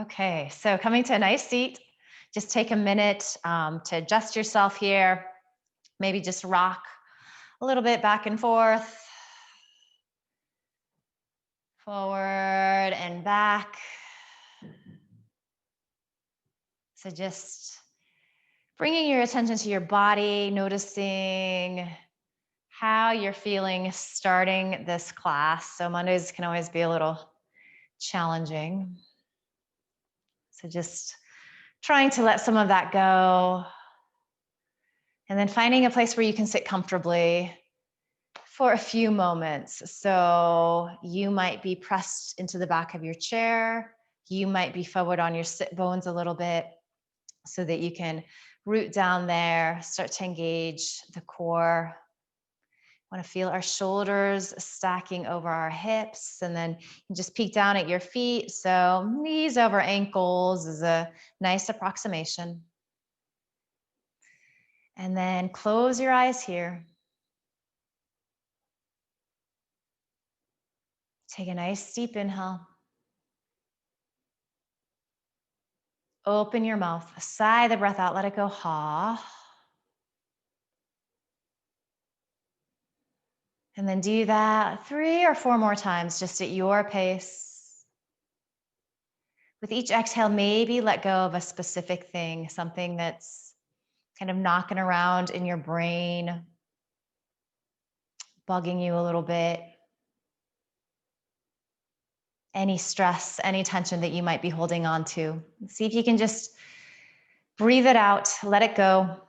Okay, so coming to a nice seat, just take a minute to adjust yourself here. Maybe just rock a little bit back and forth, forward and back. So just bringing your attention to your body, noticing how you're feeling starting this class. So Mondays can always be a little challenging. So just trying to let some of that go. And then finding a place where you can sit comfortably for a few moments. So you might be pressed into the back of your chair. You might be forward on your sit bones a little bit so that you can root down there, start to engage the core. Want to feel our shoulders stacking over our hips, and then you just peek down at your feet. So knees over ankles is a nice approximation. And then close your eyes here. Take a nice deep inhale. Open your mouth, sigh the breath out, let it go, ha. And then do that 3 or 4 more times, just at your pace. With each exhale, maybe let go of a specific thing, something that's kind of knocking around in your brain, bugging you a little bit. Any stress, any tension that you might be holding on to. See if you can just breathe it out, let it go.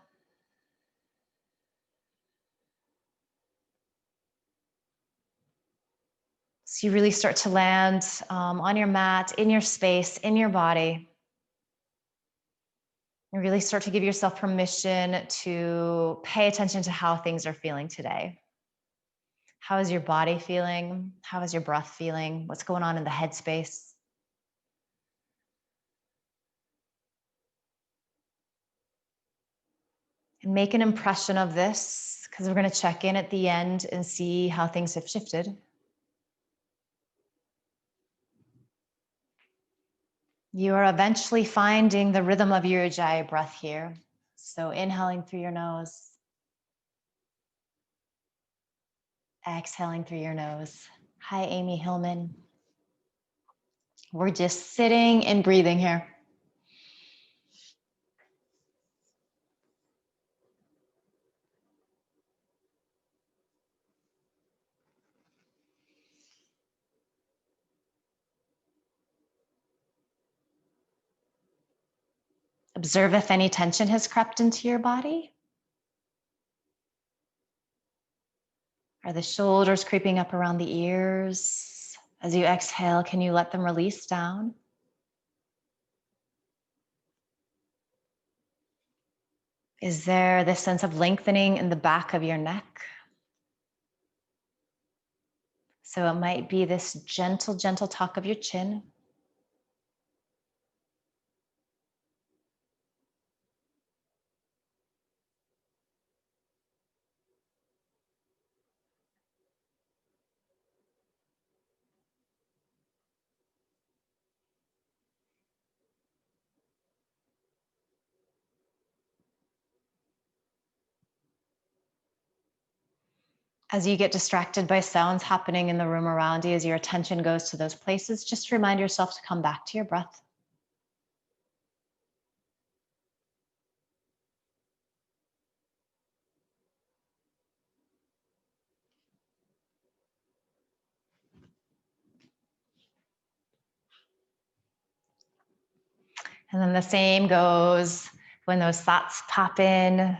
So you really start to land on your mat, in your space, in your body. And really start to give yourself permission to pay attention to how things are feeling today. How is your body feeling? How is your breath feeling? What's going on in the headspace? And make an impression of this, because we're going to check in at the end and see how things have shifted. You are eventually finding the rhythm of your Ujjayi breath here. So inhaling through your nose, exhaling through your nose. Hi, Amy Hillman. We're just sitting and breathing here. Observe if any tension has crept into your body. Are the shoulders creeping up around the ears? As you exhale, can you let them release down? Is there this sense of lengthening in the back of your neck? So it might be this gentle, gentle tuck of your chin. As you get distracted by sounds happening in the room around you, as your attention goes to those places, just remind yourself to come back to your breath. And then the same goes when those thoughts pop in.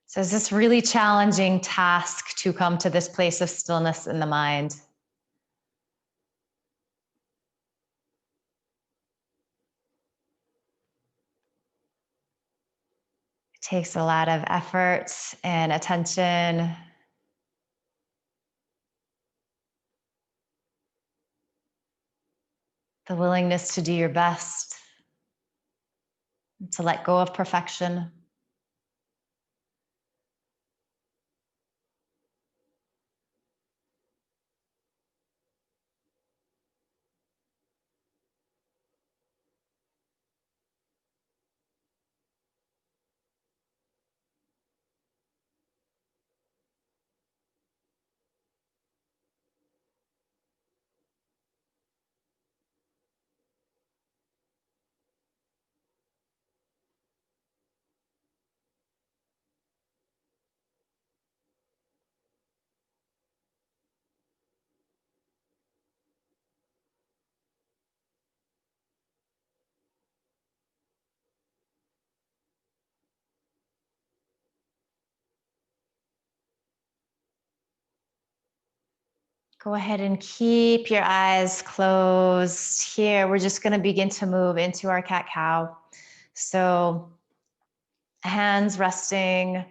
So it's this really challenging task to come to this place of stillness in the mind. It takes a lot of effort and attention. The willingness to do your best, to let go of perfection. Go ahead and keep your eyes closed. Here, we're just going to begin to move into our cat-cow. So hands resting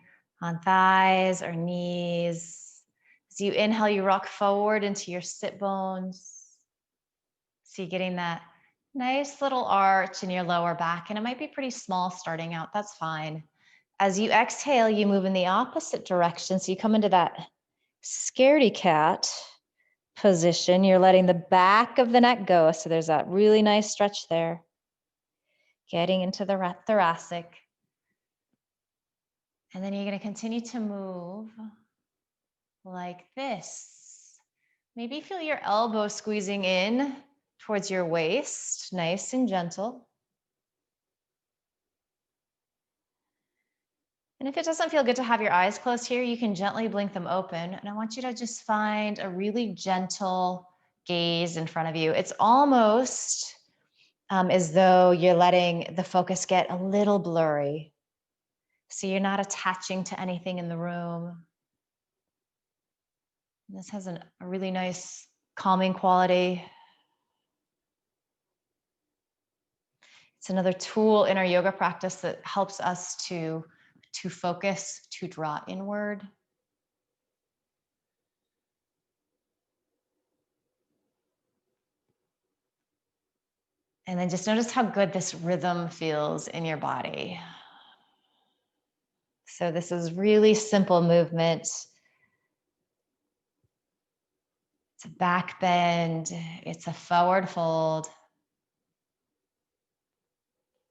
on thighs or knees. As you inhale, you rock forward into your sit bones. So you're getting that nice little arch in your lower back, and it might be pretty small starting out. That's fine. As you exhale, you move in the opposite direction. So you come into that scaredy cat position. You're letting the back of the neck go. So there's that really nice stretch there. Getting into the thoracic. And then you're going to continue to move like this. Maybe feel your elbow squeezing in towards your waist, nice and gentle. And if it doesn't feel good to have your eyes closed here, you can gently blink them open. And I want you to just find a really gentle gaze in front of you. It's almost as though you're letting the focus get a little blurry. So you're not attaching to anything in the room. This has a really nice calming quality. It's another tool in our yoga practice that helps us to focus, to draw inward. And then just notice how good this rhythm feels in your body. So this is really simple movement. It's a back bend. It's a forward fold.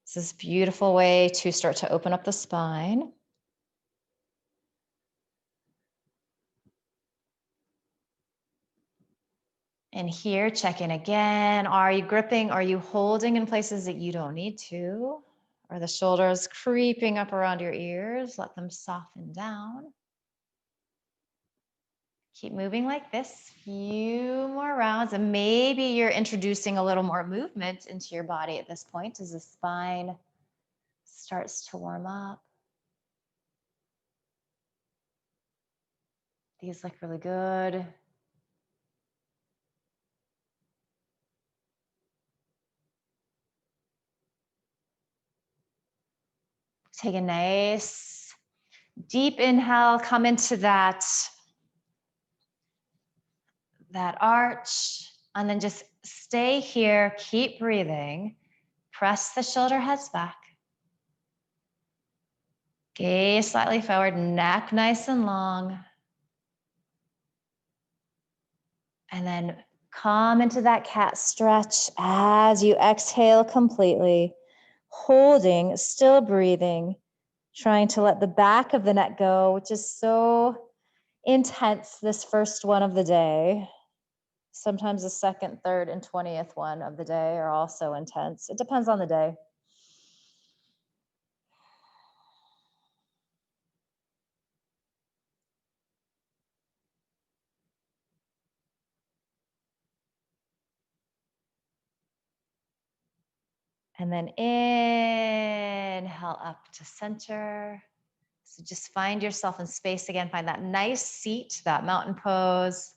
It's this beautiful way to start to open up the spine. And here, check in again. Are you gripping? Are you holding in places that you don't need to? Are the shoulders creeping up around your ears? Let them soften down. Keep moving like this. Few more rounds. And maybe you're introducing a little more movement into your body at this point as the spine starts to warm up. These look really good. Take a nice deep inhale, come into that arch, and then just stay here, keep breathing. Press the shoulder heads back. Gaze slightly forward, neck nice and long. And then come into that cat stretch as you exhale completely, holding, still breathing, trying to let the back of the neck go, which is so intense this first one of the day. Sometimes the second, third, and 20th one of the day are also intense. It depends on the day. And then inhale up to center. So just find yourself in space again. Find that nice seat, that mountain pose.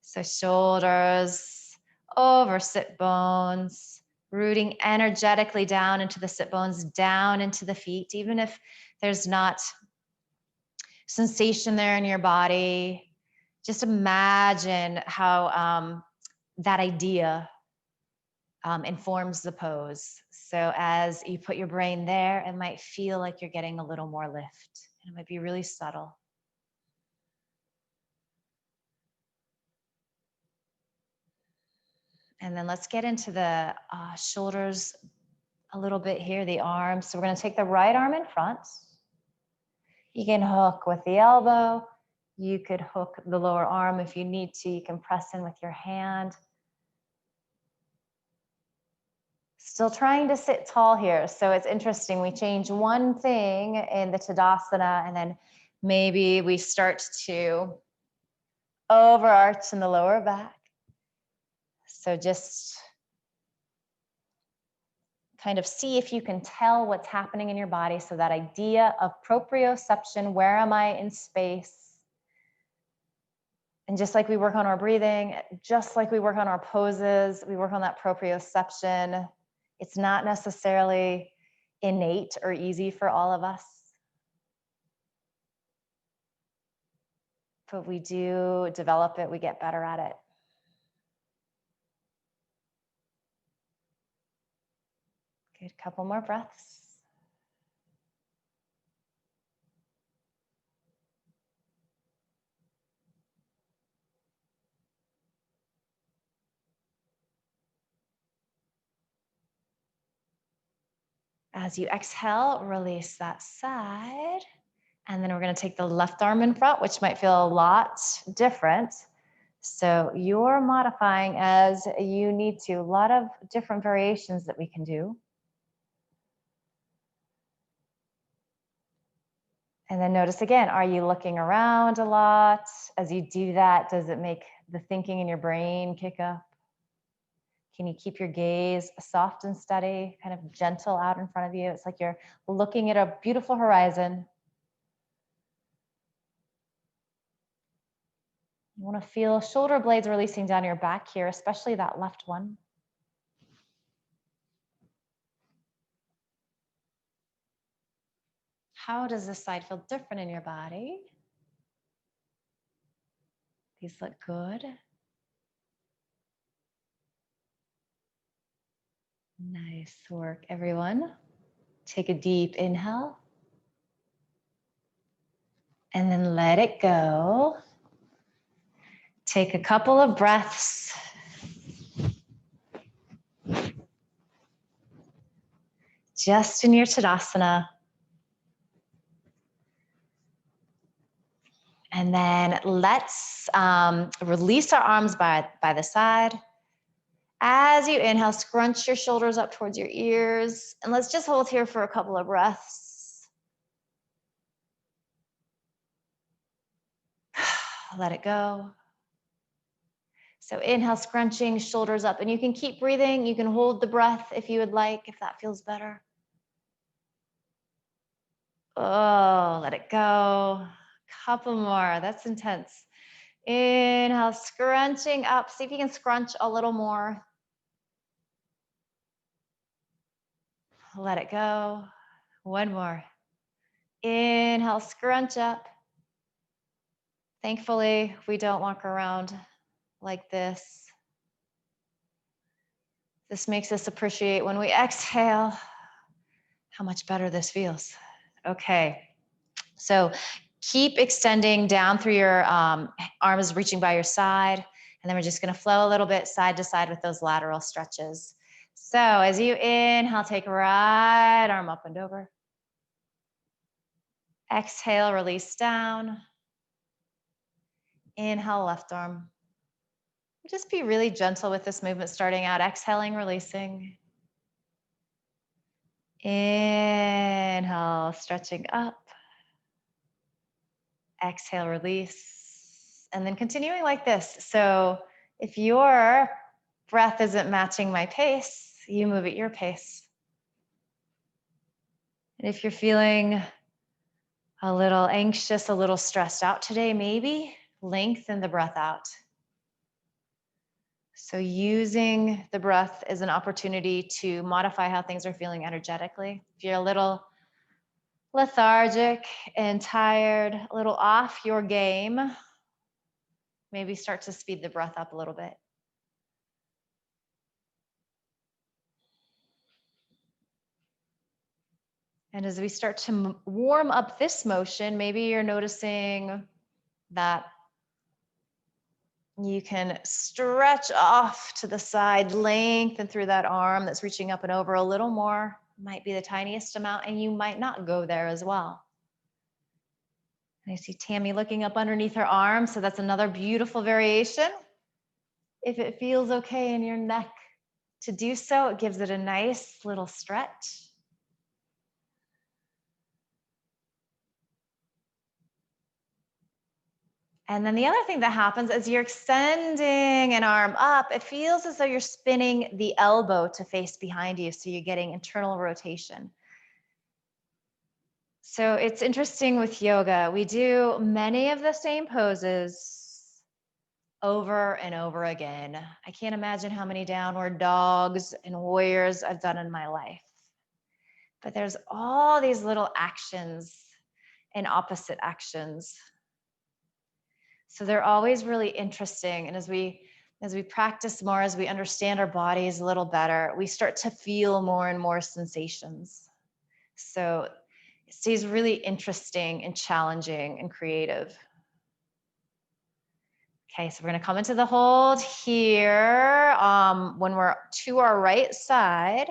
So shoulders over sit bones, rooting energetically down into the sit bones, down into the feet. Even if there's not sensation there in your body, just imagine how that idea informs the pose. So as you put your brain there, it might feel like you're getting a little more lift. And it might be really subtle. And then let's get into the shoulders a little bit here, the arms. So we're going to take the right arm in front. You can hook with the elbow. You could hook the lower arm if you need to. You can press in with your hand. Still trying to sit tall here. So it's interesting. We change one thing in the Tadasana, and then maybe we start to overarch in the lower back. So just kind of see if you can tell what's happening in your body. So that idea of proprioception, where am I in space, And just like we work on our breathing, just like we work on our poses, we work on that proprioception. It's not necessarily innate or easy for all of us, but we do develop it, we get better at it. Good, couple more breaths. As you exhale, release that side. And then we're going to take the left arm in front, which might feel a lot different. So you're modifying as you need to. A lot of different variations that we can do. And then notice again, are you looking around a lot? As you do that, does it make the thinking in your brain kick up? Can you keep your gaze soft and steady, kind of gentle out in front of you? It's like you're looking at a beautiful horizon. You want to feel shoulder blades releasing down your back here, especially that left one. How does this side feel different in your body? These look good. Nice work, everyone. Take a deep inhale. And then let it go. Take a couple of breaths. Just in your Tadasana. And then let's release our arms by the side. As you inhale, scrunch your shoulders up towards your ears. And let's just hold here for a couple of breaths. Let it go. So inhale, scrunching shoulders up. And you can keep breathing. You can hold the breath if you would like, if that feels better. Oh, let it go. Couple more. That's intense. Inhale, scrunching up. See if you can scrunch a little more. Let it go. One more. Inhale, scrunch up. Thankfully, we don't walk around like this. This makes us appreciate when we exhale how much better this feels. Okay, so keep extending down through your arms reaching by your side. And then we're just going to flow a little bit side to side with those lateral stretches. So as you inhale, take right arm up and over. Exhale, release down. Inhale, left arm. Just be really gentle with this movement starting out. Exhaling, releasing. Inhale, stretching up. Exhale, release. And then continuing like this. So if your breath isn't matching my pace, you move at your pace. And if you're feeling a little anxious, a little stressed out today, maybe lengthen the breath out. So using the breath as an opportunity to modify how things are feeling energetically. If you're a little lethargic and tired, a little off your game, maybe start to speed the breath up a little bit. And as we start to warm up this motion, maybe you're noticing that you can stretch off to the side, lengthen through that arm that's reaching up and over a little more. Might be the tiniest amount, and you might not go there as well. And I see Tammy looking up underneath her arm, so that's another beautiful variation. If it feels okay in your neck to do so, it gives it a nice little stretch. And then the other thing that happens is you're extending an arm up. It feels as though you're spinning the elbow to face behind you, so you're getting internal rotation. So it's interesting with yoga. We do many of the same poses, over and over again. I can't imagine how many downward dogs and warriors I've done in my life. But there's all these little actions and opposite actions. So they're always really interesting. And as we practice more, as we understand our bodies a little better, we start to feel more and more sensations. So it stays really interesting and challenging and creative. Okay, so we're gonna come into the hold here when we're to our right side.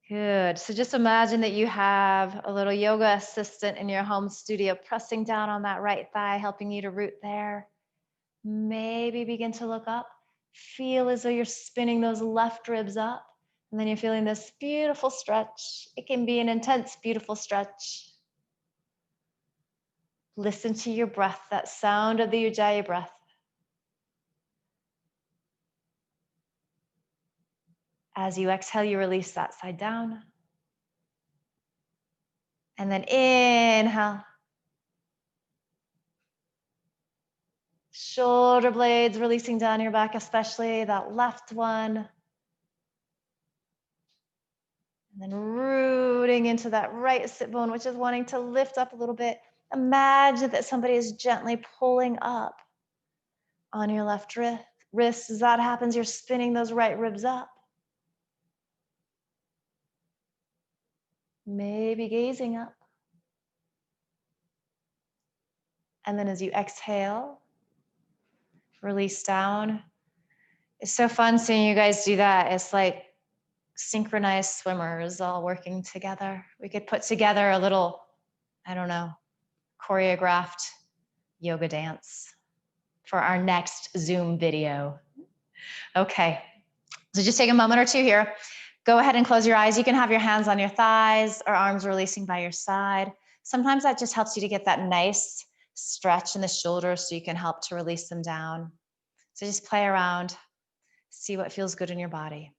Good. So just imagine that you have a little yoga assistant in your home studio pressing down on that right thigh, helping you to root there. Maybe begin to look up. Feel as though you're spinning those left ribs up. And then you're feeling this beautiful stretch. It can be an intense, beautiful stretch. Listen to your breath, that sound of the Ujjayi breath. As you exhale, you release that side down. And then inhale. Shoulder blades releasing down your back, especially that left one. And then rooting into that right sit bone, which is wanting to lift up a little bit. Imagine that somebody is gently pulling up on your left wrist. As that happens, you're spinning those right ribs up. Maybe gazing up. And then as you exhale, release down. It's so fun seeing you guys do that. It's like synchronized swimmers all working together. We could put together a little, I don't know, choreographed yoga dance for our next Zoom video. Okay, so just take a moment or two here. Go ahead and close your eyes. You can have your hands on your thighs or arms releasing by your side. Sometimes that just helps you to get that nice stretch in the shoulders so you can help to release them down. So just play around, see what feels good in your body.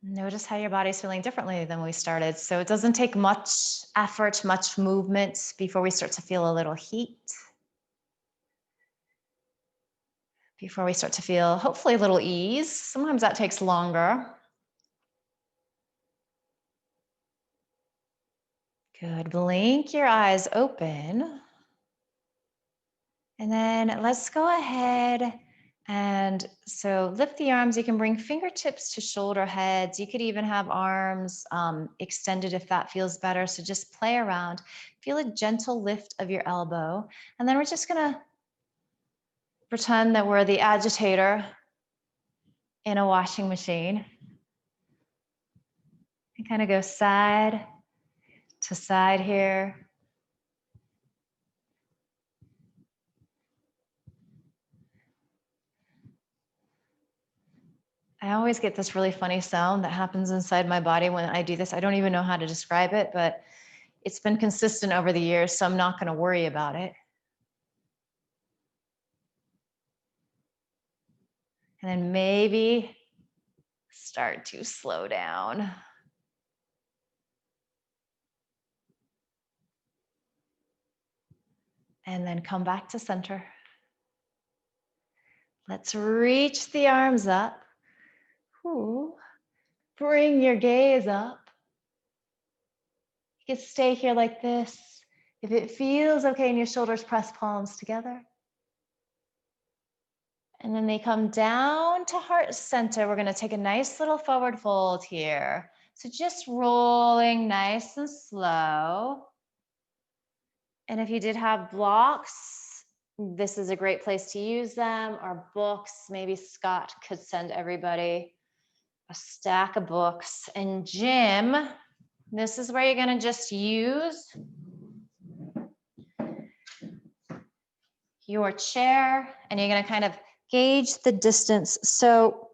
Notice how your body's feeling differently than we started. So it doesn't take much effort, much movement before we start to feel a little heat. Before we start to feel, hopefully, a little ease. Sometimes that takes longer. Good. Blink your eyes open. And then let's go ahead and so lift the arms. You can bring fingertips to shoulder heads. You could even have arms extended if that feels better. So just play around. Feel a gentle lift of your elbow. And then we're just going to pretend that we're the agitator in a washing machine. And kind of go side to side here. I always get this really funny sound that happens inside my body when I do this. I don't even know how to describe it, but it's been consistent over the years, so I'm not going to worry about it. And then maybe start to slow down. And then come back to center. Let's reach the arms up. Ooh. Bring your gaze up. You can stay here like this. If it feels okay and your shoulders press palms together. And then they come down to heart center. We're going to take a nice little forward fold here. So just rolling nice and slow. And if you did have blocks, this is a great place to use them, or books. Maybe Scott could send everybody a stack of books. And Jim, this is where you're going to just use your chair and you're going to kind of gauge the distance. So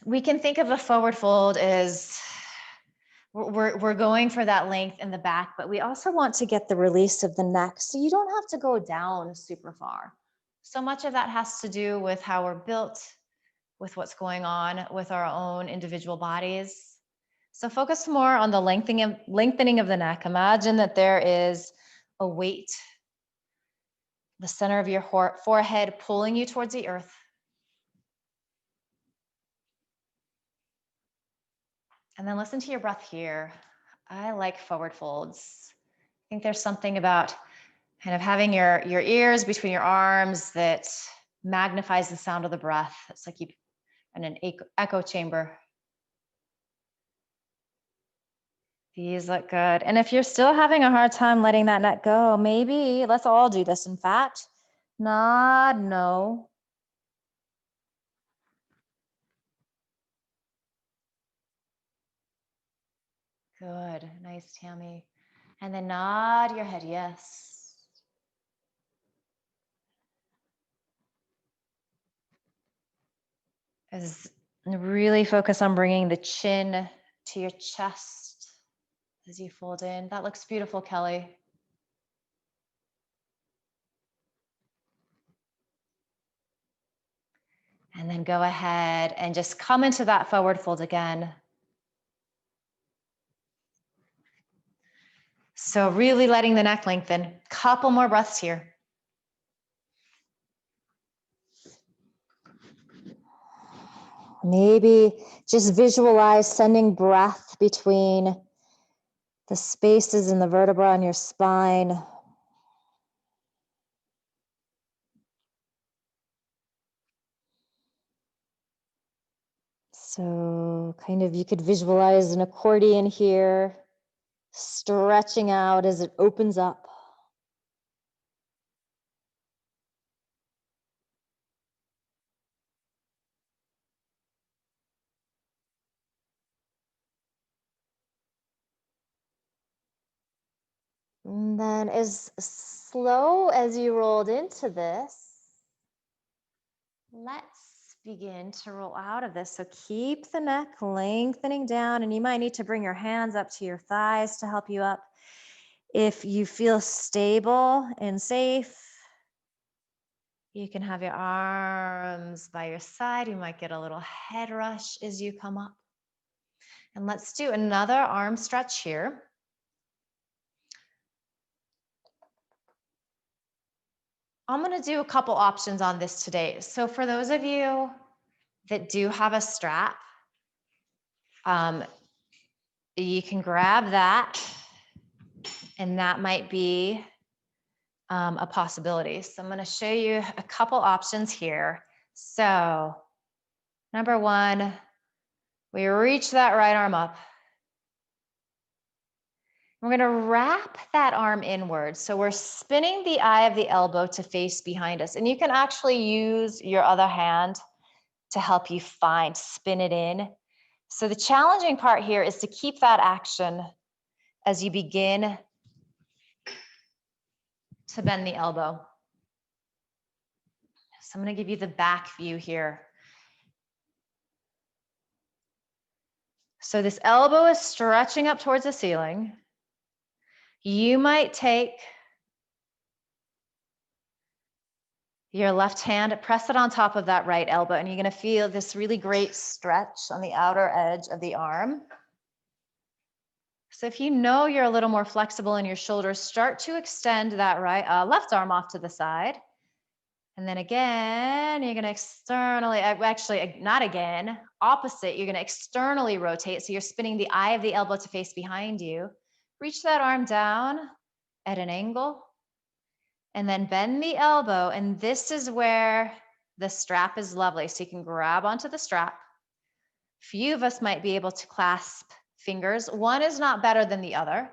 we can think of a forward fold as we're going for that length in the back, but we also want to get the release of the neck. So you don't have to go down super far. So much of that has to do with how we're built, with what's going on with our own individual bodies. So focus more on the lengthening of the neck. Imagine that there is a weight, the center of your forehead pulling you towards the earth. And then listen to your breath here. I like forward folds. I think there's something about kind of having your ears between your arms that magnifies the sound of the breath. It's like you in an echo chamber. These look good. And if you're still having a hard time letting that neck go, maybe let's all do this. In fact, nod, no. Good. Nice, Tammy. And then nod your head, yes. As really focus on bringing the chin to your chest as you fold in. That looks beautiful, Kelly. And then go ahead and just come into that forward fold again. So really letting the neck lengthen. Couple more breaths here. Maybe just visualize sending breath between the spaces in the vertebra on your spine. So kind of you could visualize an accordion here, stretching out as it opens up. And then as slow as you rolled into this, let's begin to roll out of this. So keep the neck lengthening down, and you might need to bring your hands up to your thighs to help you up. If you feel stable and safe, you can have your arms by your side. You might get a little head rush as you come up. And let's do another arm stretch here. I'm going to do a couple options on this today. So for those of you that do have a strap, you can grab that, and that might be a possibility. So I'm going to show you a couple options here. So number one, we reach that right arm up. We're going to wrap that arm inward. So we're spinning the eye of the elbow to face behind us. And you can actually use your other hand to help you spin it in. So the challenging part here is to keep that action as you begin to bend the elbow. So I'm going to give you the back view here. So this elbow is stretching up towards the ceiling. You might take your left hand, press it on top of that right elbow, and you're going to feel this really great stretch on the outer edge of the arm. So if you know you're a little more flexible in your shoulders, start to extend that left arm off to the side. And then again, you're going to externally, actually not again, opposite, you're going to externally rotate. So you're spinning the eye of the elbow to face behind you. Reach that arm down at an angle and then bend the elbow. And this is where the strap is lovely. So you can grab onto the strap. Few of us might be able to clasp fingers. One is not better than the other.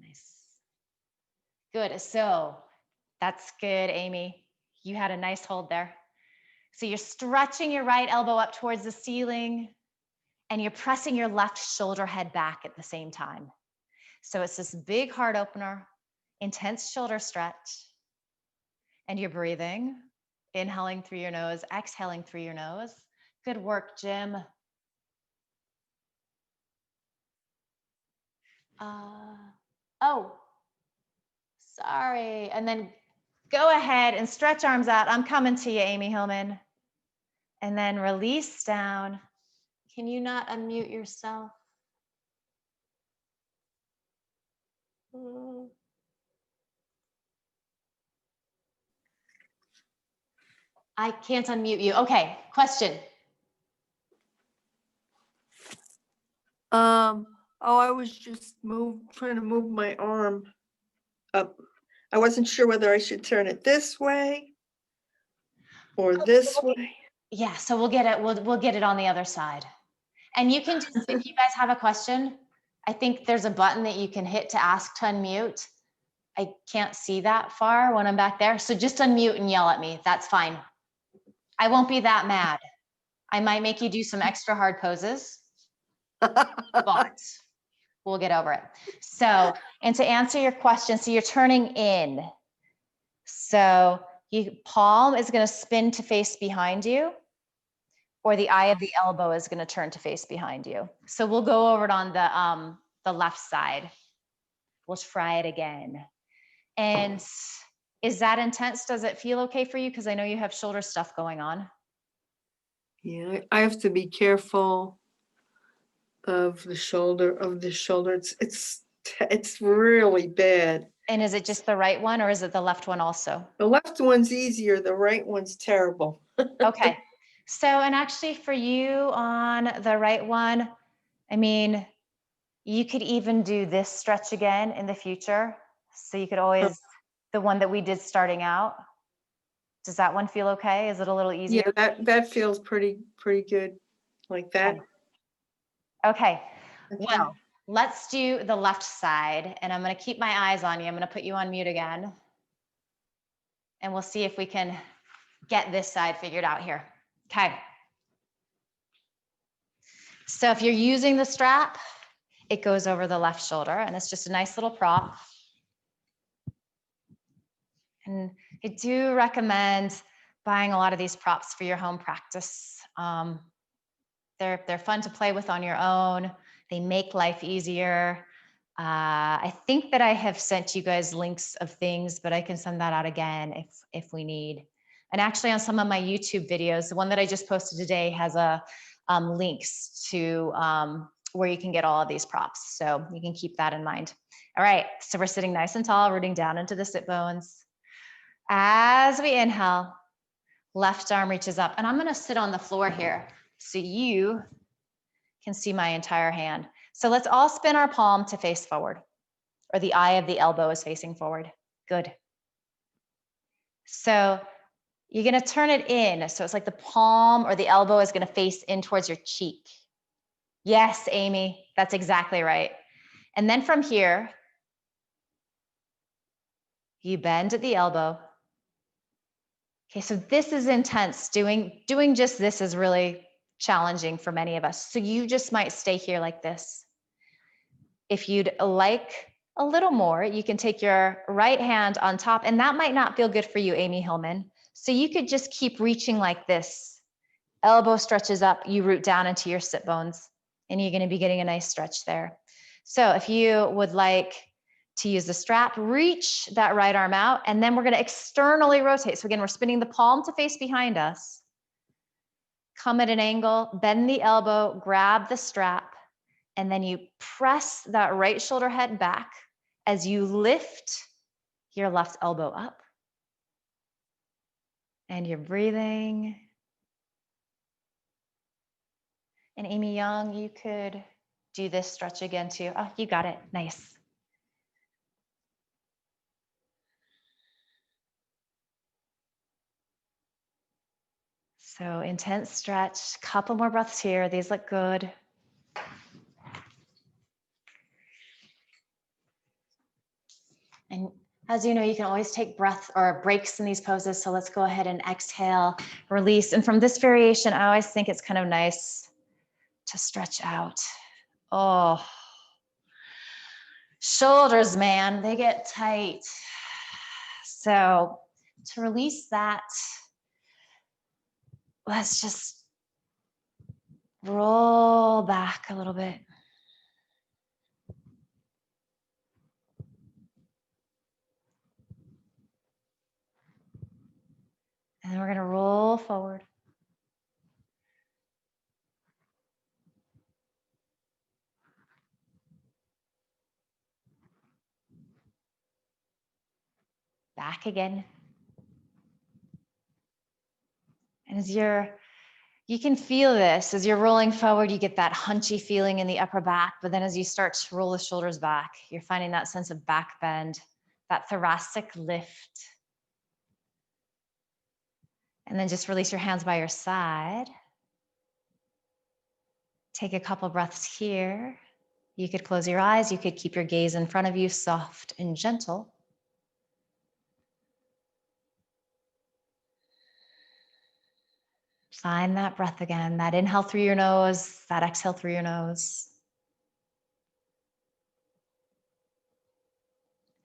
Nice. Good. So that's good, Amy. You had a nice hold there. So you're stretching your right elbow up towards the ceiling and you're pressing your left shoulder head back at the same time. So it's this big heart opener, intense shoulder stretch, and you're breathing. Inhaling through your nose, exhaling through your nose. Good work, Jim. Oh, sorry. And then go ahead and stretch arms out. I'm coming to you, Amy Hillman. And then release down. Can you not unmute yourself? I can't unmute you. Okay, question. I was just trying to move my arm up. I wasn't sure whether I should turn it this way or this way. Yeah, so we'll get it. We'll get it on the other side. And you can just, if you guys have a question, I think there's a button that you can hit to ask to unmute. I can't see that far when I'm back there. So just unmute and yell at me. That's fine. I won't be that mad. I might make you do some extra hard poses, but we'll get over it. So, and to answer your question, so you're turning in. So palm is going to spin to face behind you, or the eye of the elbow is going to turn to face behind you. So we'll go over it on the left side. We'll try it again. And is that intense? Does it feel okay for you? Because I know you have shoulder stuff going on. Yeah, I have to be careful of the shoulder. It's really bad. And is it just the right one, or is it the left one also? The left one's easier. The right one's terrible. Okay. So, and actually for you on the right one, I mean, you could even do this stretch again in the future. So you could always, the one that we did starting out. Does that one feel okay? Is it a little easier? Yeah, that feels pretty good like that. Okay. Well, let's do the left side, and I'm going to keep my eyes on you. I'm going to put you on mute again. And we'll see if we can get this side figured out here. Okay. So if you're using the strap, it goes over the left shoulder, and it's just a nice little prop. And I do recommend buying a lot of these props for your home practice. They're fun to play with on your own. They make life easier. I think that I have sent you guys links of things, but I can send that out again if we need. And actually on some of my YouTube videos, the one that I just posted today has links to where you can get all of these props. So you can keep that in mind. All right, so we're sitting nice and tall, rooting down into the sit bones. As we inhale, left arm reaches up, and I'm gonna sit on the floor here so you can see my entire hand. So let's all spin our palm to face forward, or the eye of the elbow is facing forward. Good. So you're gonna turn it in. So it's like the palm or the elbow is gonna face in towards your cheek. Yes, Amy, that's exactly right. And then from here, you bend at the elbow. Okay, so this is intense. Doing just this is really challenging for many of us. So you just might stay here like this. If you'd like a little more, you can take your right hand on top, and that might not feel good for you, Amy Hillman. So you could just keep reaching like this. Elbow stretches up, you root down into your sit bones, and you're gonna be getting a nice stretch there. So if you would like to use the strap, reach that right arm out, and then we're gonna externally rotate. So again, we're spinning the palm to face behind us. Come at an angle, bend the elbow, grab the strap, and then you press that right shoulder head back as you lift your left elbow up. And you're breathing. And Amy Young, you could do this stretch again too. Oh, you got it. Nice. So intense stretch, couple more breaths here. These look good. And as you know, you can always take breath or breaks in these poses. So let's go ahead and exhale, release. And from this variation, I always think it's kind of nice to stretch out. Oh, shoulders, man, they get tight. So to release that, let's just roll back a little bit. And then we're going to roll forward. Back again. And as you can feel this, as you're rolling forward, you get that hunchy feeling in the upper back, but then as you start to roll the shoulders back, you're finding that sense of back bend, that thoracic lift. And then just release your hands by your side. Take a couple breaths here. You could close your eyes. You could keep your gaze in front of you, soft and gentle. Find that breath again, that inhale through your nose, that exhale through your nose.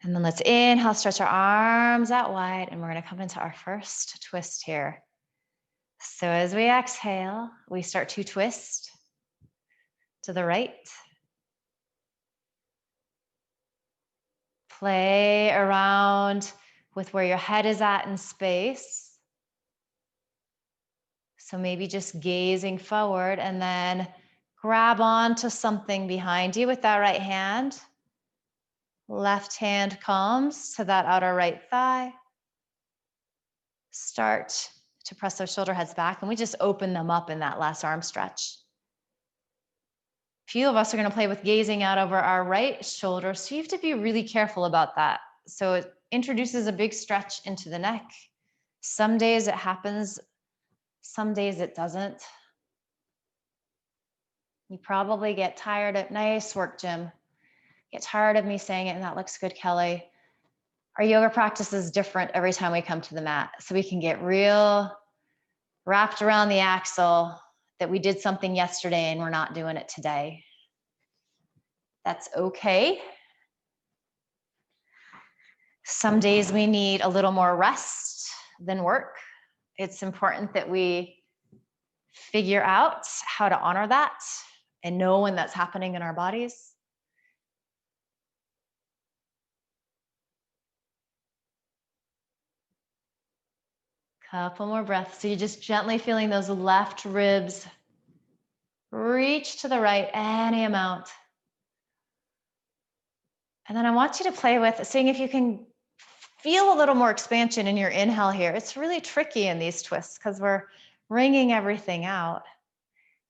And then let's inhale, stretch our arms out wide, and we're going to come into our first twist here. So as we exhale, we start to twist to the right. Play around with where your head is at in space. So maybe just gazing forward and then grab onto something behind you with that right hand. Left hand comes to that outer right thigh. Start to press those shoulder heads back, and we just open them up in that last arm stretch. A few of us are going to play with gazing out over our right shoulder, so you have to be really careful about that. So it introduces a big stretch into the neck. Some days it happens, some days it doesn't. You probably get tired of, nice work, Jim. Get tired of me saying it, and that looks good, Kelly. Our yoga practice is different every time we come to the mat, so we can get real wrapped around the axle that we did something yesterday and we're not doing it today. That's okay. Some days we need a little more rest than work. It's important that we figure out how to honor that and know when that's happening in our bodies. Couple more breaths. So you're just gently feeling those left ribs reach to the right any amount. And then I want you to play with seeing if you can feel a little more expansion in your inhale here. It's really tricky in these twists because we're wringing everything out.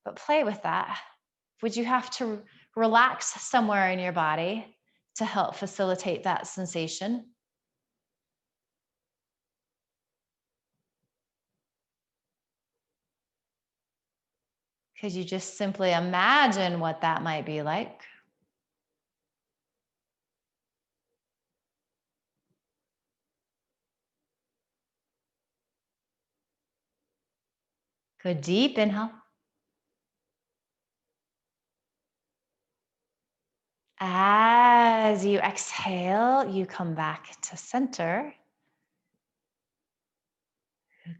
But play with that. Would you have to relax somewhere in your body to help facilitate that sensation? Could you just simply imagine what that might be like? Good deep inhale. As you exhale, you come back to center.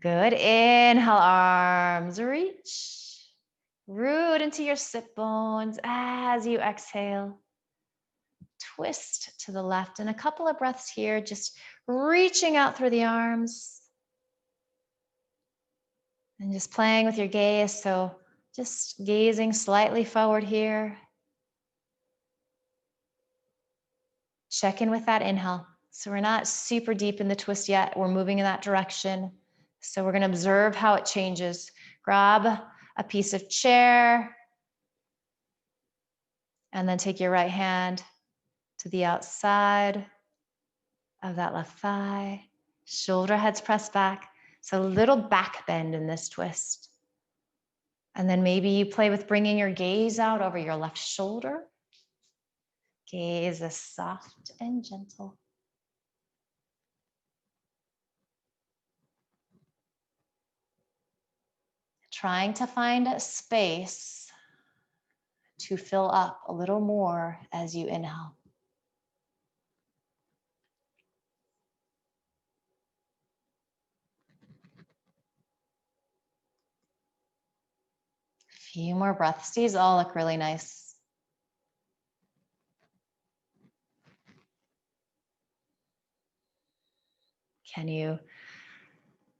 Good. Inhale, arms reach. Root into your sit bones as you exhale. Twist to the left, and a couple of breaths here, just reaching out through the arms. And just playing with your gaze, so just gazing slightly forward here. Check in with that inhale. So we're not super deep in the twist yet. We're moving in that direction. So we're going to observe how it changes. Grab a piece of chair. And then take your right hand to the outside of that left thigh. Shoulder heads pressed back. So a little back bend in this twist. And then maybe you play with bringing your gaze out over your left shoulder. Gaze is soft and gentle. Trying to find a space to fill up a little more as you inhale. Few more breaths. These all look really nice. Can you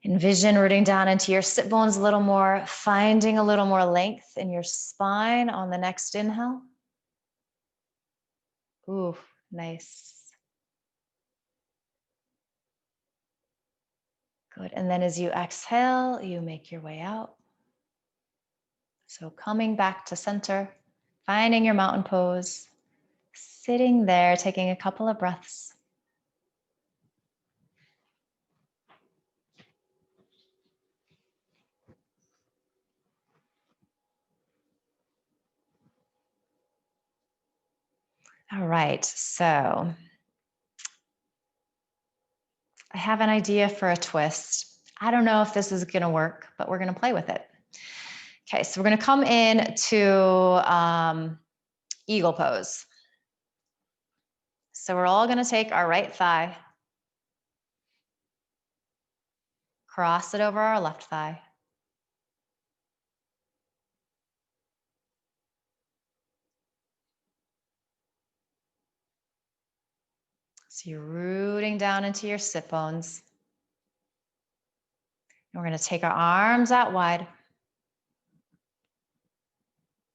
envision rooting down into your sit bones a little more, finding a little more length in your spine on the next inhale? Ooh, nice. Good. And then as you exhale, you make your way out. So coming back to center, finding your mountain pose, sitting there, taking a couple of breaths. All right, so I have an idea for a twist. I don't know if this is going to work, but we're going to play with it. Okay, so we're going to come in to eagle pose. So we're all going to take our right thigh, cross it over our left thigh. So you're rooting down into your sit bones. And we're going to take our arms out wide.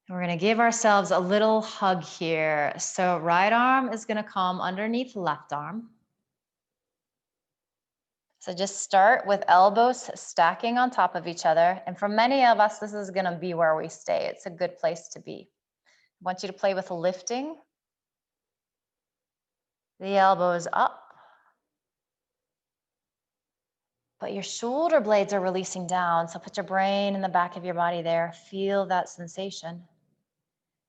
And we're going to give ourselves a little hug here. So right arm is going to come underneath left arm. So just start with elbows stacking on top of each other. And for many of us, this is going to be where we stay. It's a good place to be. I want you to play with lifting the elbows up. But your shoulder blades are releasing down. So put your brain in the back of your body there. Feel that sensation.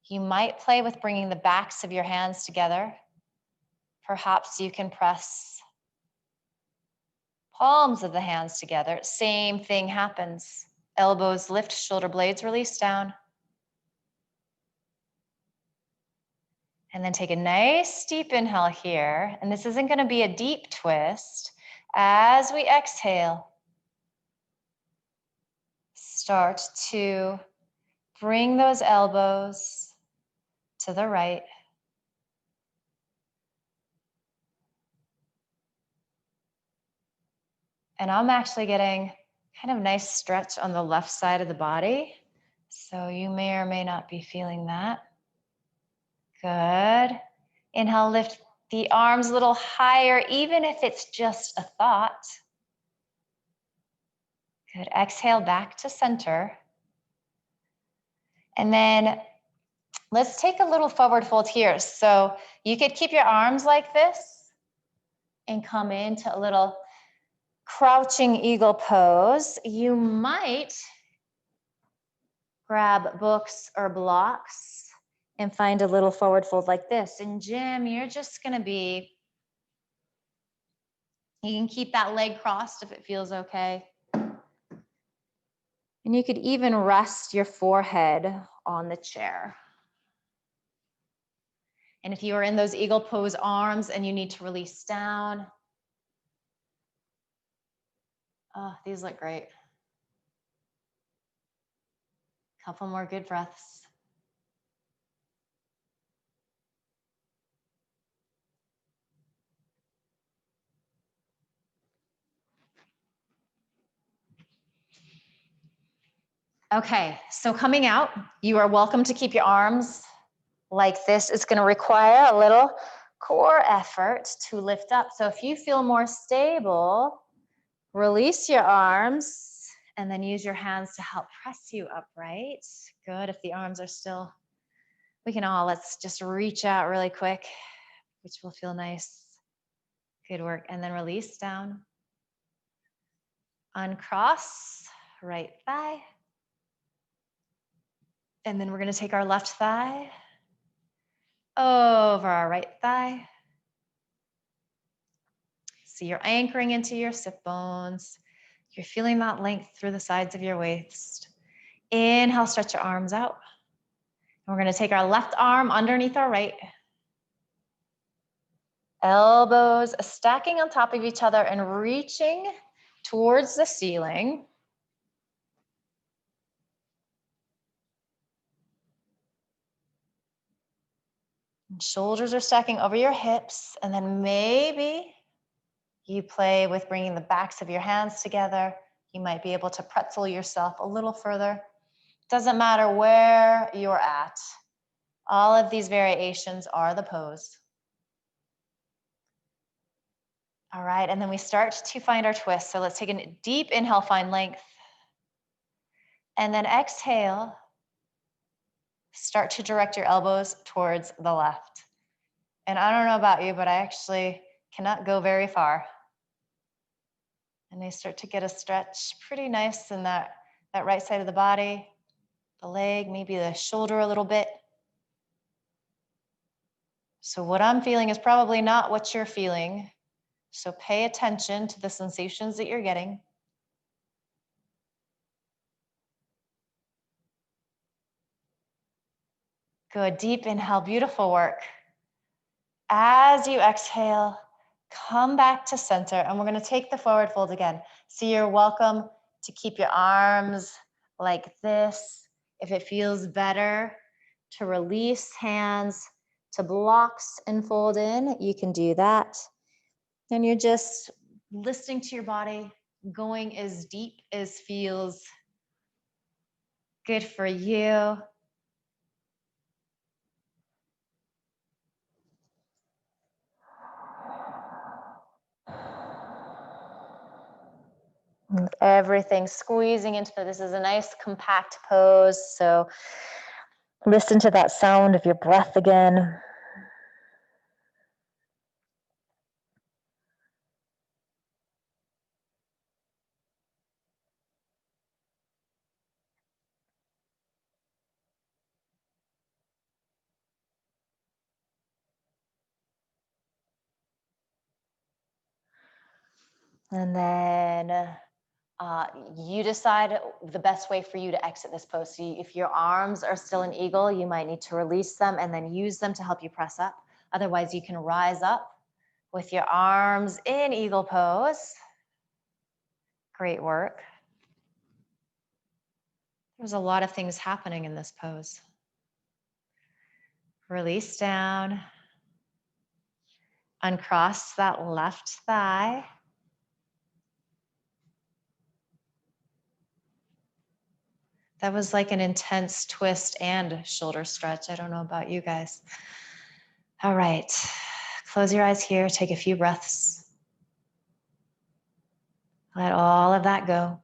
You might play with bringing the backs of your hands together. Perhaps you can press palms of the hands together. Same thing happens. Elbows lift, shoulder blades release down. And then take a nice deep inhale here. And this isn't going to be a deep twist. As we exhale, start to bring those elbows to the right. And I'm actually getting kind of nice stretch on the left side of the body. So you may or may not be feeling that. Good. Inhale, lift the arms a little higher, even if it's just a thought. Good. Exhale back to center. And then let's take a little forward fold here. So you could keep your arms like this and come into a little crouching eagle pose. You might grab books or blocks and find a little forward fold like this. And Jim, you're just going to be, you can keep that leg crossed if it feels okay. And you could even rest your forehead on the chair. And if you are in those eagle pose arms and you need to release down, oh, these look great. Couple more good breaths. Okay, so coming out, you are welcome to keep your arms like this. It's going to require a little core effort to lift up. So if you feel more stable, release your arms and then use your hands to help press you upright. Good. If the arms are still, we can all, let's just reach out really quick, which will feel nice. Good work. And then release down. Uncross, right thigh. And then we're going to take our left thigh over our right thigh. So you're anchoring into your sit bones. You're feeling that length through the sides of your waist. Inhale, stretch your arms out. And we're going to take our left arm underneath our right. Elbows stacking on top of each other and reaching towards the ceiling. Shoulders are stacking over your hips, and then maybe you play with bringing the backs of your hands together. You might be able to pretzel yourself a little further. Doesn't matter where you're at. All of these variations are the pose. All right, and then we start to find our twist. So let's take a deep inhale, find length. And then exhale, start to direct your elbows towards the left. And I don't know about you, but I actually cannot go very far. And they start to get a stretch pretty nice in that right side of the body, the leg, maybe the shoulder a little bit. So what I'm feeling is probably not what you're feeling. So pay attention to the sensations that you're getting. Good, deep inhale, beautiful work. As you exhale, come back to center, and we're gonna take the forward fold again. So you're welcome to keep your arms like this. If it feels better to release hands to blocks and fold in, you can do that. And you're just listening to your body, going as deep as feels good for you. Everything squeezing into this is a nice compact pose. So listen to that sound of your breath again. And then you decide the best way for you to exit this pose. So if your arms are still an eagle, you might need to release them and then use them to help you press up. Otherwise, you can rise up with your arms in eagle pose. Great work. There's a lot of things happening in this pose. Release down. Uncross that left thigh. That was like an intense twist and shoulder stretch. I don't know about you guys. All right, close your eyes here, take a few breaths. Let all of that go.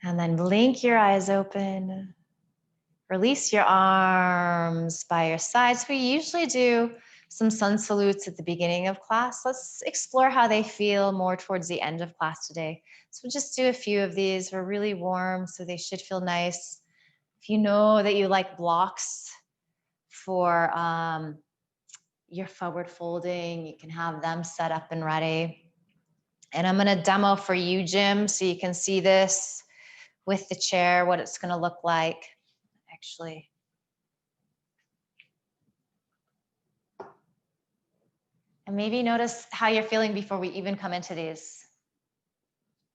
And then blink your eyes open. Release your arms by your sides. We usually do some sun salutes at the beginning of class. Let's explore how they feel more towards the end of class today. So we'll just do a few of these. We're really warm, so they should feel nice. If you know that you like blocks for your forward folding, you can have them set up and ready. And I'm gonna demo for you, Jim, so you can see this with the chair, what it's gonna look like. Actually, and maybe notice how you're feeling before we even come into these.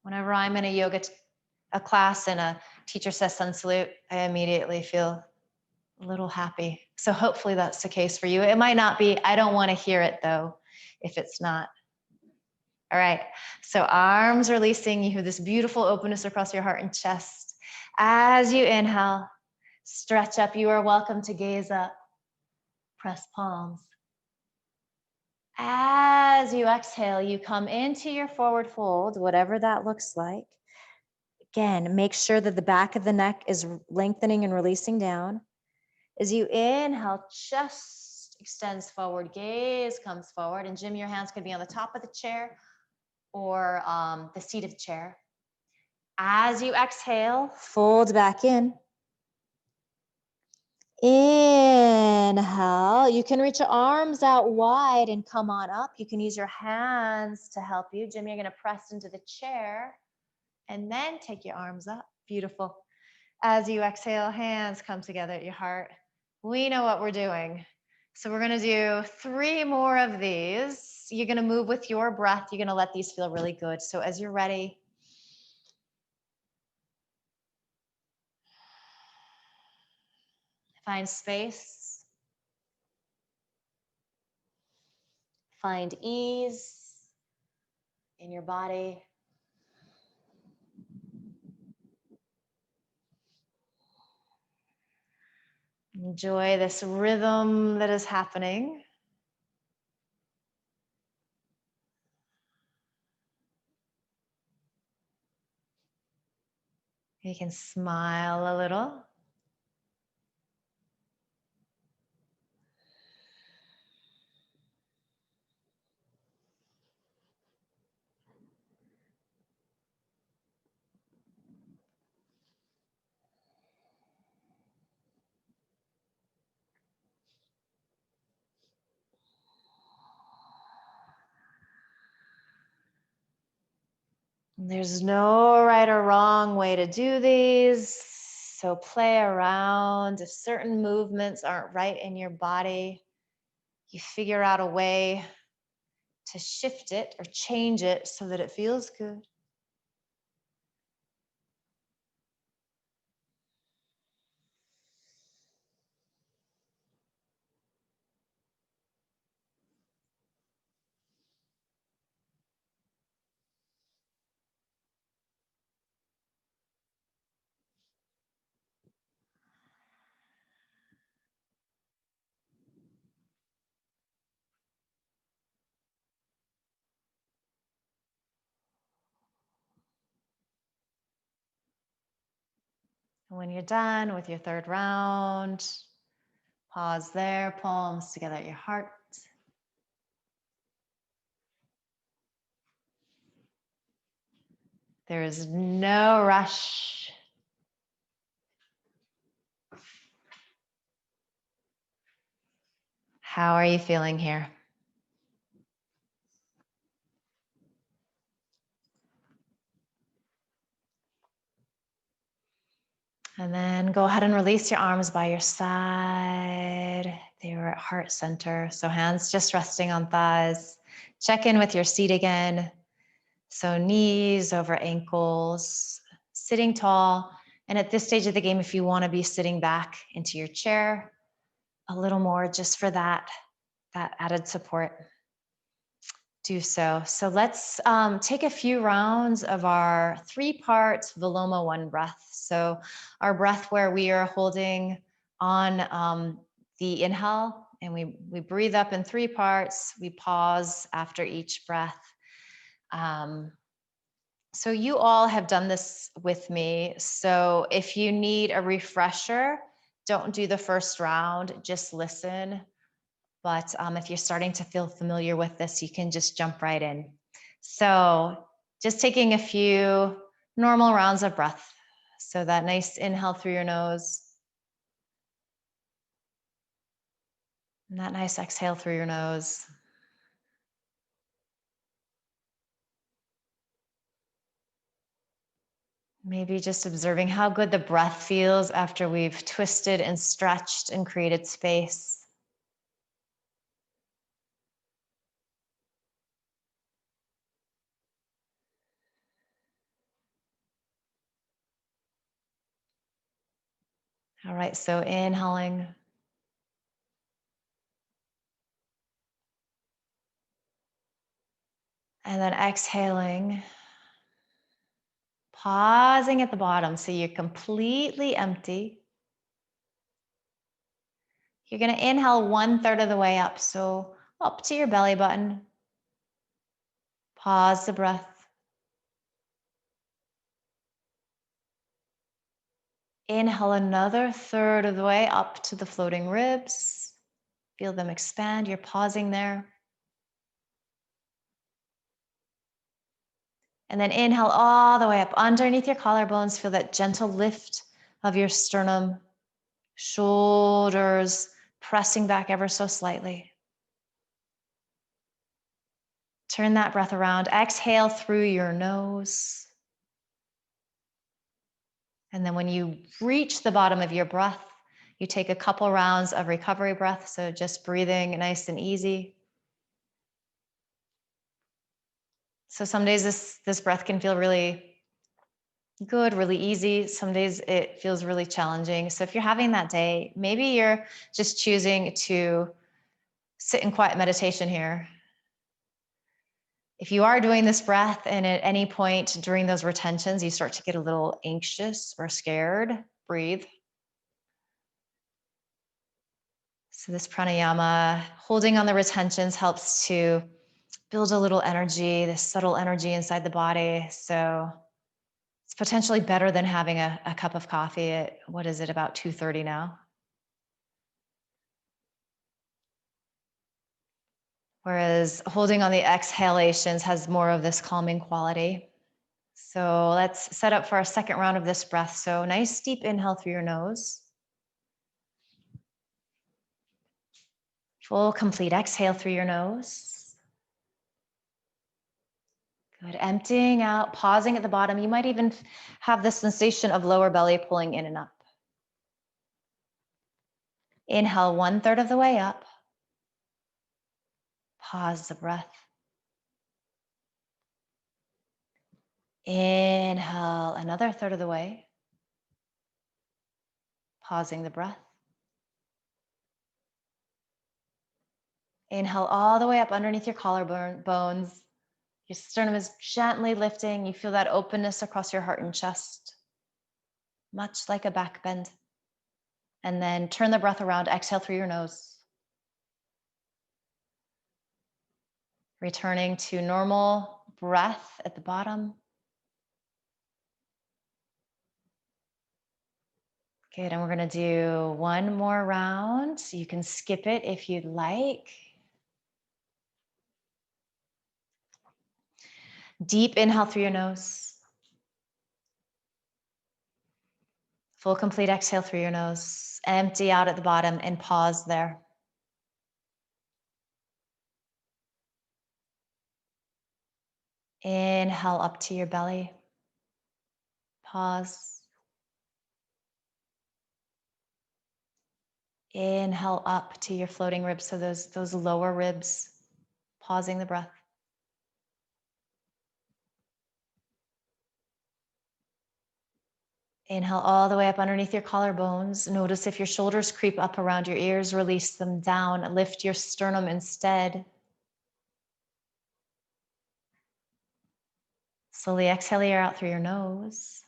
Whenever I'm in a class and a teacher says sun salute, I immediately feel a little happy. So hopefully that's the case for you. It might not be. I don't want to hear it though, if it's not. All right, so arms releasing. You have this beautiful openness across your heart and chest. As you inhale, stretch up. You are welcome to gaze up. Press palms. As you exhale, you come into your forward fold, whatever that looks like. Again, make sure that the back of the neck is lengthening and releasing down. As you inhale, chest extends forward, gaze comes forward. And Jim, your hands could be on the top of the chair or the seat of the chair. As you exhale, fold back in. Inhale, you can reach your arms out wide and come on up. You can use your hands to help you. Jim, you're gonna press into the chair And then take your arms up. Beautiful. As you exhale, hands come together at your heart. We know what we're doing. So we're going to do 3 more of these. You're going to move with your breath. You're going to let these feel really good. So as you're ready, find space, find ease in your body. Enjoy this rhythm that is happening. You can smile a little. There's no right or wrong way to do these. So play around. If certain movements aren't right in your body, you figure out a way to shift it or change it so that it feels good. When you're done with your 3rd round, pause there, palms together at your heart. There is no rush. How are you feeling here? And then go ahead and release your arms by your side. They were at heart center. So hands just resting on thighs. Check in with your seat again. So knees over ankles, sitting tall. And at this stage of the game, if you want to be sitting back into your chair, a little more just for that added support, do so. So let's take a few rounds of our 3-part Viloma 1 breath. So our breath where we are holding on the inhale and we breathe up in 3 parts. We pause after each breath. So you all have done this with me. So if you need a refresher, don't do the first round, just listen. But if you're starting to feel familiar with this, you can just jump right in. So just taking a few normal rounds of breath. So that nice inhale through your nose. And that nice exhale through your nose. Maybe just observing how good the breath feels after we've twisted and stretched and created space. All right, so inhaling. And then exhaling. Pausing at the bottom so you're completely empty. You're going to inhale 1/3 of the way up, so up to your belly button. Pause the breath. Inhale another 1/3 of the way up to the floating ribs. Feel them expand. You're pausing there. And then inhale all the way up underneath your collarbones. Feel that gentle lift of your sternum, shoulders pressing back ever so slightly. Turn that breath around. Exhale through your nose. And then when you reach the bottom of your breath, you take a couple rounds of recovery breath. So just breathing nice and easy. So some days this breath can feel really good, really easy. Some days it feels really challenging. So if you're having that day, maybe you're just choosing to sit in quiet meditation here. If you are doing this breath and at any point during those retentions, you start to get a little anxious or scared, breathe. So this pranayama, holding on the retentions, helps to build a little energy, this subtle energy inside the body. So it's potentially better than having a cup of coffee at, what is it, about 2:30 now? Whereas holding on the exhalations has more of this calming quality. So let's set up for our second round of this breath. So nice deep inhale through your nose. Full complete exhale through your nose. Good. Emptying out, pausing at the bottom. You might even have the sensation of lower belly pulling in and up. Inhale 1/3 of the way up. Pause the breath. Inhale another third of the way. Pausing the breath. Inhale all the way up underneath your collarbones. Your sternum is gently lifting. You feel that openness across your heart and chest, much like a back bend. And then turn the breath around. Exhale through your nose. Returning to normal breath at the bottom. Good, and we're gonna do one more round. So you can skip it if you'd like. Deep inhale through your nose. Full complete exhale through your nose. Empty out at the bottom and pause there. Inhale up to your belly. Pause. Inhale up to your floating ribs, so those lower ribs. Pausing the breath. Inhale all the way up underneath your collarbones. Notice if your shoulders creep up around your ears, release them down. Lift your sternum instead. Slowly exhale the air out through your nose.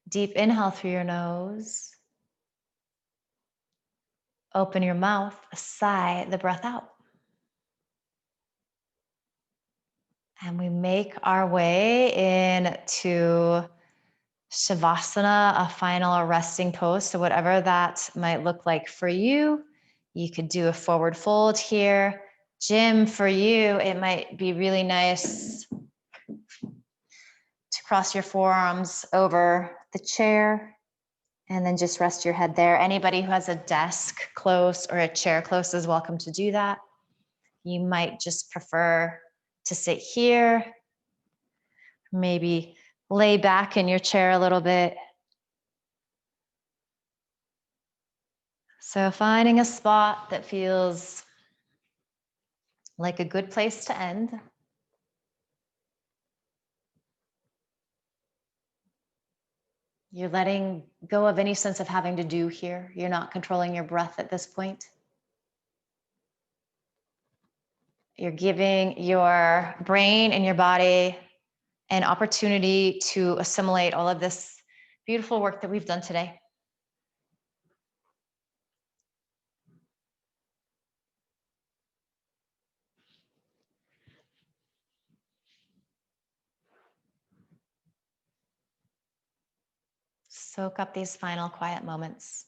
Deep inhale through your nose. Open your mouth, sigh the breath out. And we make our way into Shavasana, a final resting pose. So whatever that might look like for you, you could do a forward fold here. Jim, for you, it might be really nice to cross your forearms over the chair and then just rest your head there. Anybody who has a desk close or a chair close is welcome to do that. You might just prefer to sit here, maybe lay back in your chair a little bit. So finding a spot that feels like a good place to end. You're letting go of any sense of having to do here. You're not controlling your breath at this point. You're giving your brain and your body an opportunity to assimilate all of this beautiful work that we've done today. Soak up these final quiet moments.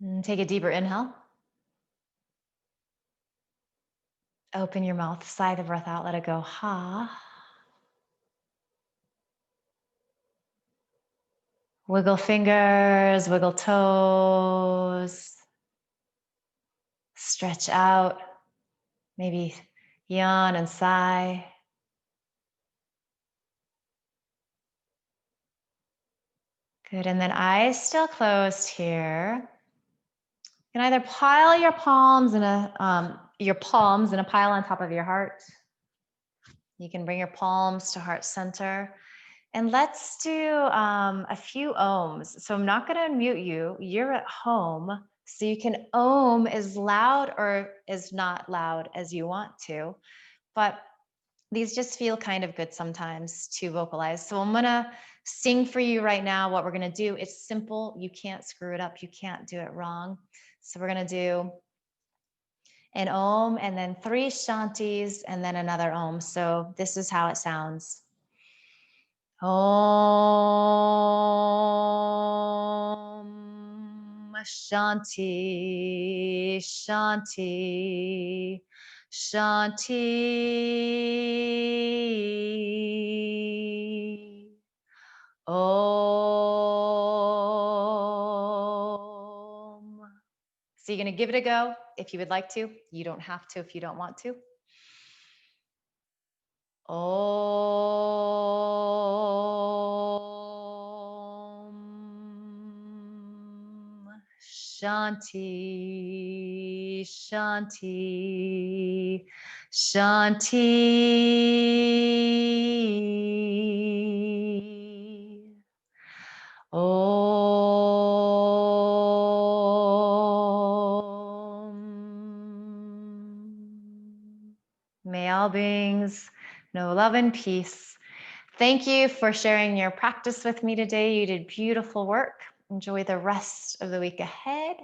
And take a deeper inhale. Open your mouth, sigh the breath out, let it go. Ha. Wiggle fingers, wiggle toes. Stretch out. Maybe yawn and sigh. Good, and then eyes still closed here. You can either pile your palms in a pile on top of your heart. You can bring your palms to heart center. And let's do a few ohms. So I'm not going to unmute you. You're at home. So you can ohm as loud or as not loud as you want to. But these just feel kind of good sometimes to vocalize. So I'm going to sing for you right now what we're going to do. It's simple. You can't screw it up. You can't do it wrong. So we're going to do an ohm and then 3 shantis and then another ohm. So this is how it sounds. Om Shanti Shanti Shanti. Om. So you're going to give it a go if you would like to. You don't have to if you don't want to. Om Shanti Shanti Shanti. Om. May all beings know love and peace. Thank you for sharing your practice with me today. You did beautiful work. Enjoy the rest of the week ahead.